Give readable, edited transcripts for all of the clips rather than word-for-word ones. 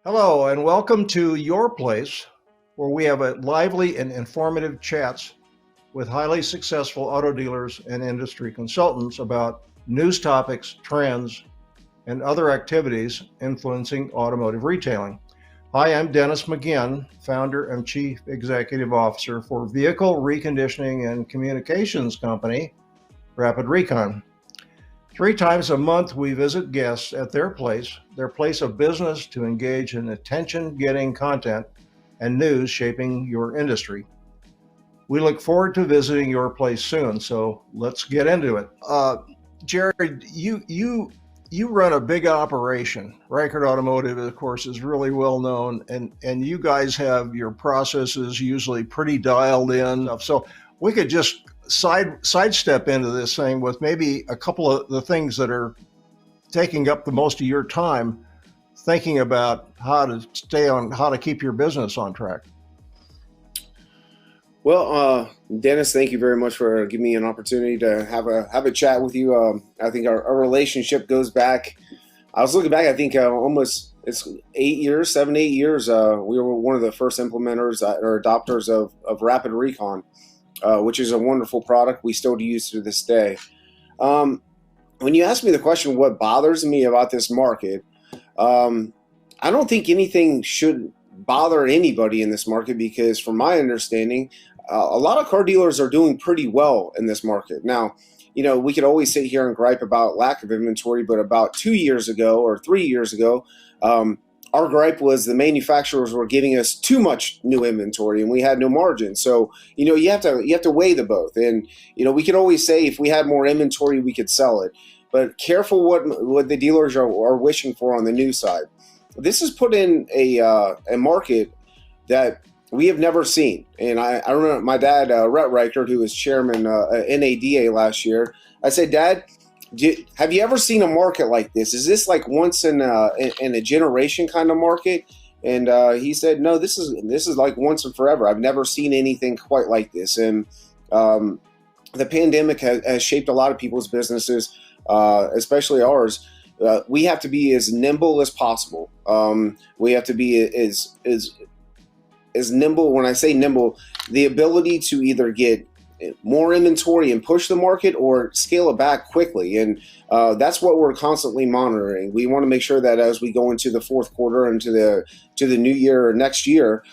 Hello, and welcome to Your Place, where we have a lively and informative chats with highly successful auto dealers and industry consultants about news topics, trends, and other activities influencing automotive retailing. Hi, I'm Dennis McGinn, founder and chief executive officer for vehicle reconditioning and communications company, Rapid Recon. 3 times a month, we visit guests at their place of business, to engage in attention getting content and news shaping your industry. We look forward to visiting your place soon, so let's get into it. Jared, you run a big operation. Ricart Automotive, of course, is really well known, and you guys have your processes usually pretty dialed in. So we could just sidestep into this thing with maybe a couple of the things that are taking up the most of your time, thinking about how to keep your business on track. Well, Dennis, thank you very much for giving me an opportunity to have a chat with you. I think our relationship goes back. I was looking back. I think almost it's 8 years, 7, 8 years. We were one of the first implementers or adopters of Rapid Recon, which is a wonderful product we still use to this day. When you ask me the question, what bothers me about this market, I don't think anything should bother anybody in this market because, from my understanding, a lot of car dealers are doing pretty well in this market. Now, we could always sit here and gripe about lack of inventory, but about 2 years ago or 3 years ago, our gripe was the manufacturers were giving us too much new inventory and we had no margin. So, you have to weigh the both. And, we could always say if we had more inventory, we could sell it. But careful what the dealers are wishing for on the new side. This has put in a market that we have never seen. And I remember my dad, Rhett Ricart, who was chairman NADA last year, I said, Dad, have you ever seen a market like this? Is this like once in a generation kind of market? And he said, no, this is like once and forever. I've never seen anything quite like this. And the pandemic has shaped a lot of people's businesses, especially ours. We have to be as nimble as possible. We have to be as nimble. When I say nimble, the ability to either get more inventory and push the market or scale it back quickly. And that's what we're constantly monitoring. We want to make sure that as we go into the fourth quarter and to the new year or next year,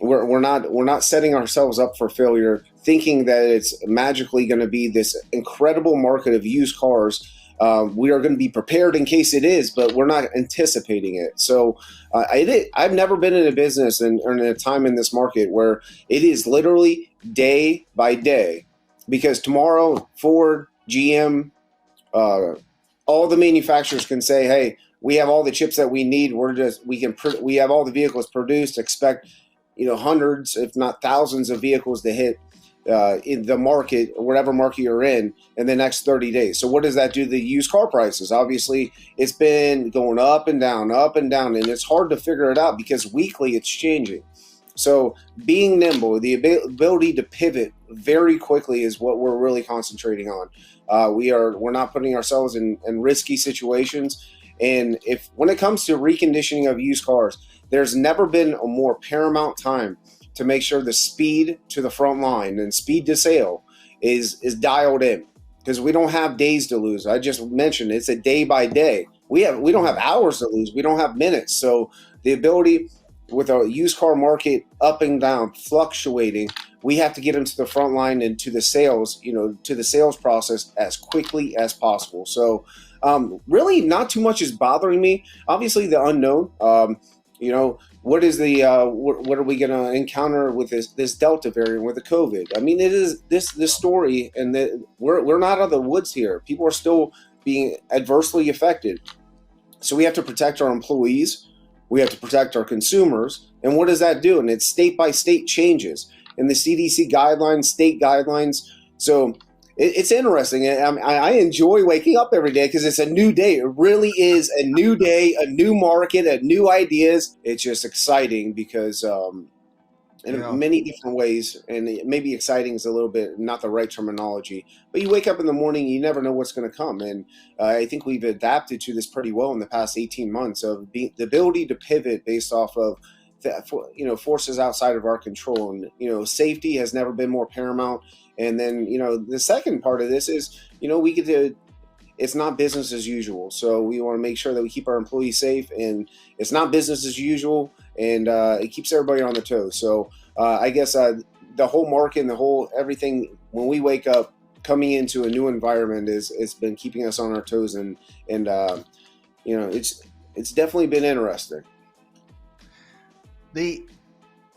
we're not setting ourselves up for failure, thinking that it's magically going to be this incredible market of used cars. We are going to be prepared in case it is, but we're not anticipating it. So I've never been in a business and in a time in this market where it is literally day by day, because tomorrow Ford, GM, all the manufacturers can say, hey, we have all the chips that we need. We have all the vehicles produced. Expect, hundreds, if not thousands of vehicles to hit in the market, whatever market you're in the next 30 days. So what does that do to the used car prices? Obviously, it's been going up and down, and it's hard to figure it out because weekly it's changing. So being nimble, the ability to pivot very quickly is what we're really concentrating on. We're not putting ourselves in risky situations. And when it comes to reconditioning of used cars, there's never been a more paramount time to make sure the speed to the front line and speed to sale is dialed in, because we don't have days to lose. I just mentioned it's a day by day. We don't have hours to lose. We don't have minutes. So the ability with a used car market up and down, fluctuating, we have to get them to the front line and to the sales, to the sales process as quickly as possible. So really not too much is bothering me. Obviously the unknown, what is what are we going to encounter with this Delta variant with the COVID? I mean, it is this story, and we're not out of the woods here. People are still being adversely affected. So we have to protect our employees. We have to protect our consumers. And what does that do? And it's state by state changes in the CDC guidelines, state guidelines. So it's interesting. I enjoy waking up every day because it's a new day. It really is a new day, a new market, new ideas. It's just exciting because in Yeah. many different ways. And maybe exciting is a little bit not the right terminology, but you wake up in the morning, you never know what's going to come. And I think we've adapted to this pretty well in the past 18 months of the ability to pivot based off of forces outside of our control. And safety has never been more paramount. And then the second part of this is we get to, it's not business as usual. So we want to make sure that we keep our employees safe, and it's not business as usual, and it keeps everybody on their toes. So I guess the whole market and the whole everything, when we wake up coming into a new environment, it's been keeping us on our toes, and it's definitely been interesting. The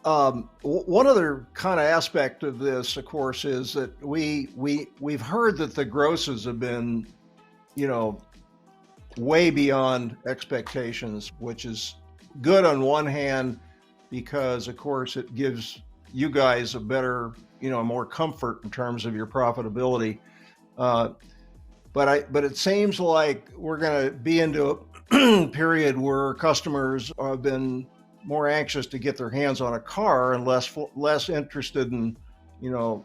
one other kind of aspect of this, of course, is that we've heard that the grosses have been, way beyond expectations, which is good on one hand, because of course it gives you guys a better, more comfort in terms of your profitability. But it seems like we're going to be into a period where customers have been more anxious to get their hands on a car and less interested in, the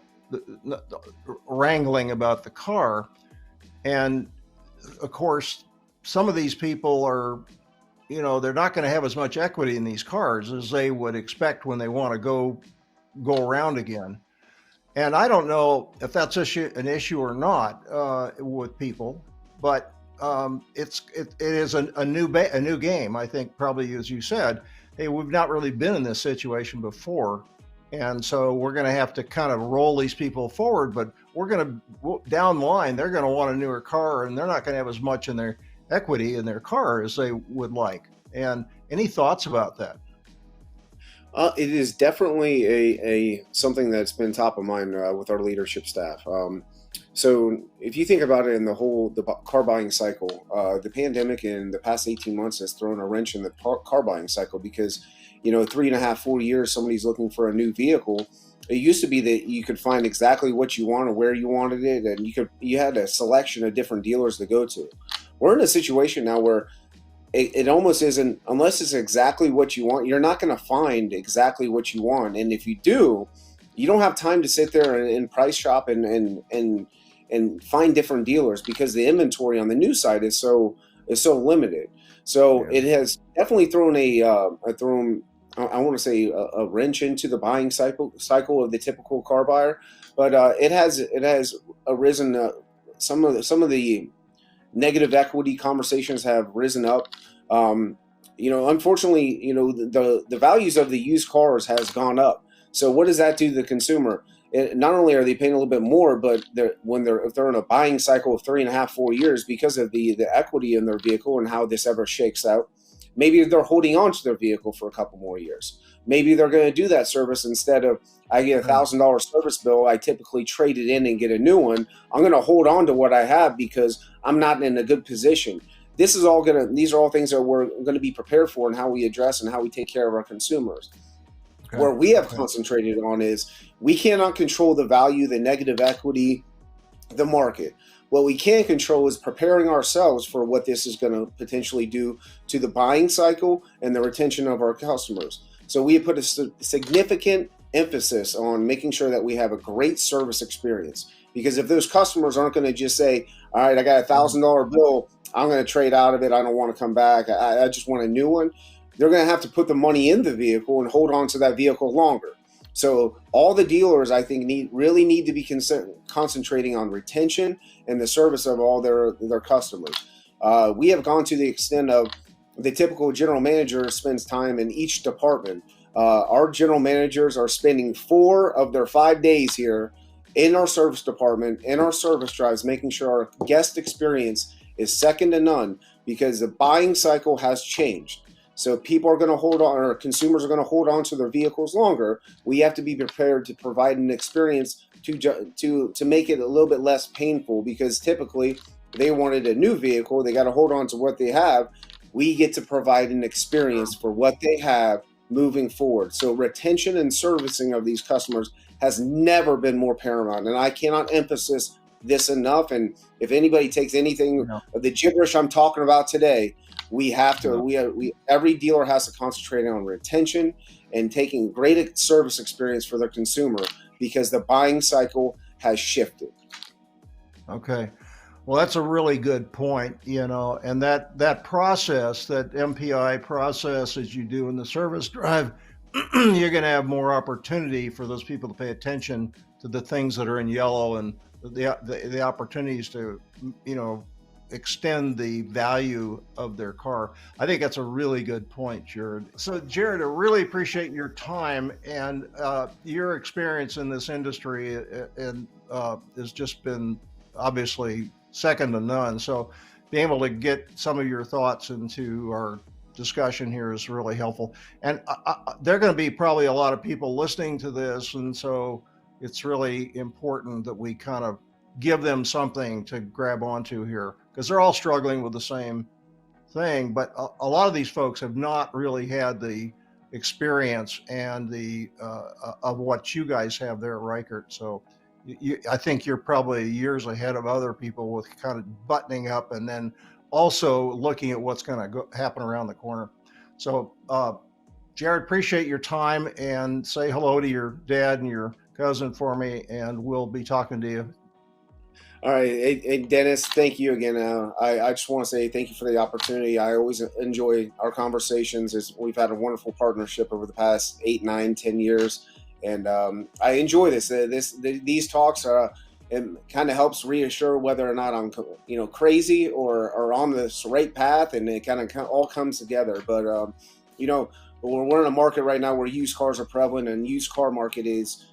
wrangling about the car. And of course, some of these people are, they're not going to have as much equity in these cars as they would expect when they want to go around again. And I don't know if that's an issue or not with people, but it is a new game. I think probably, as you said, hey, we've not really been in this situation before. And so we're going to have to kind of roll these people forward, but we're going to, down the line, they're going to want a newer car, and they're not going to have as much in their equity in their car as they would like. And any thoughts about that? It is definitely a something that's been top of mind with our leadership staff. So if you think about it in the car buying cycle, the pandemic in the past 18 months has thrown a wrench in the car buying cycle, because 3.5, 4 years, somebody's looking for a new vehicle. It used to be that you could find exactly what you wanted, where you wanted it, and you had a selection of different dealers to go to. We're in a situation now where it almost isn't, unless it's exactly what you want, you're not going to find exactly what you want. And if you do, you don't have time to sit there and price shop and find different dealers, because the inventory on the new side is so limited. So Yeah. it has definitely thrown I want to say a wrench into the buying cycle of the typical car buyer. But it has arisen, some of the negative equity conversations have risen up. Unfortunately, the values of the used cars has gone up. So what does that do to the consumer? Not only are they paying a little bit more, but if they're in a buying cycle of 3.5, 4 years, because of the equity in their vehicle and how this ever shakes out, maybe they're holding on to their vehicle for a couple more years. Maybe they're going to do that service instead of, I get $1,000 service bill, I typically trade it in and get a new one. I'm going to hold on to what I have because I'm not in a good position. These are all things that we're going to be prepared for, and how we address and how we take care of our consumers. Okay. Where we have concentrated on is, we cannot control the value, the negative equity, the market. What we can control is preparing ourselves for what this is going to potentially do to the buying cycle and the retention of our customers. So we have put a significant emphasis on making sure that we have a great service experience. Because if those customers aren't going to just say, all right, I got $1,000 bill, I'm going to trade out of it, I don't want to come back, I just want a new one, they're going to have to put the money in the vehicle and hold on to that vehicle longer. So all the dealers, I think, really need to be concentrating on retention and the service of all their customers. We have gone to the extent of, the typical general manager spends time in each department. Our general managers are spending 4 of their 5 days here in our service department, in our service drives, making sure our guest experience is second to none, because the buying cycle has changed. So people are going to hold on, or consumers are going to hold on to their vehicles longer. We have to be prepared to provide an experience to make it a little bit less painful, because typically they wanted a new vehicle, they got to hold on to what they have. We get to provide an experience for what they have moving forward. So retention and servicing of these customers has never been more paramount, and I cannot emphasize this enough. And if anybody takes anything of the gibberish I'm talking about today, we have to. Every dealer has to concentrate on retention and taking great service experience for their consumer, because the buying cycle has shifted. Okay. Well, that's a really good point, and that process, that MPI process, as you do in the service drive, you're going to have more opportunity for those people to pay attention to the things that are in yellow, and the opportunities to, extend the value of their car. I think that's a really good point, Jared. So, Jared, I really appreciate your time and your experience in this industry, and has just been obviously second to none. So, being able to get some of your thoughts into our discussion here is really helpful. And there are going to be probably a lot of people listening to this, and so it's really important that we kind of give them something to grab onto here, because they're all struggling with the same thing. But a lot of these folks have not really had the experience and the of what you guys have there at Ricart. So I think you're probably years ahead of other people with kind of buttoning up and then also looking at what's going to happen around the corner. So, Jared, appreciate your time, and say hello to your dad and your cousin for me, and we'll be talking to you. All right, hey, Dennis, thank you again. I just want to say thank you for the opportunity. I always enjoy our conversations, as we've had a wonderful partnership over the past 8, 9, 10 years, and I enjoy this. These talks are. It kind of helps reassure whether or not I'm, crazy or on this right path, and it kind of all comes together. But we're in a market right now where used cars are prevalent, and used car market is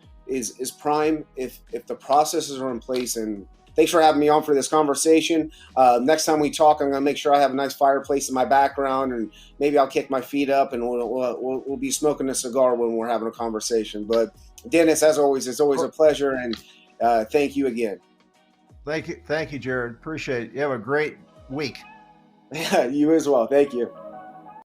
prime if the processes are in place. And thanks for having me on for this conversation. Next time we talk, I'm going to make sure I have a nice fireplace in my background, and maybe I'll kick my feet up, and we'll be smoking a cigar when we're having a conversation. But Dennis, as always, it's always a pleasure, and thank you again. Thank you, Jared. Appreciate it. You have a great week. You as well. Thank you.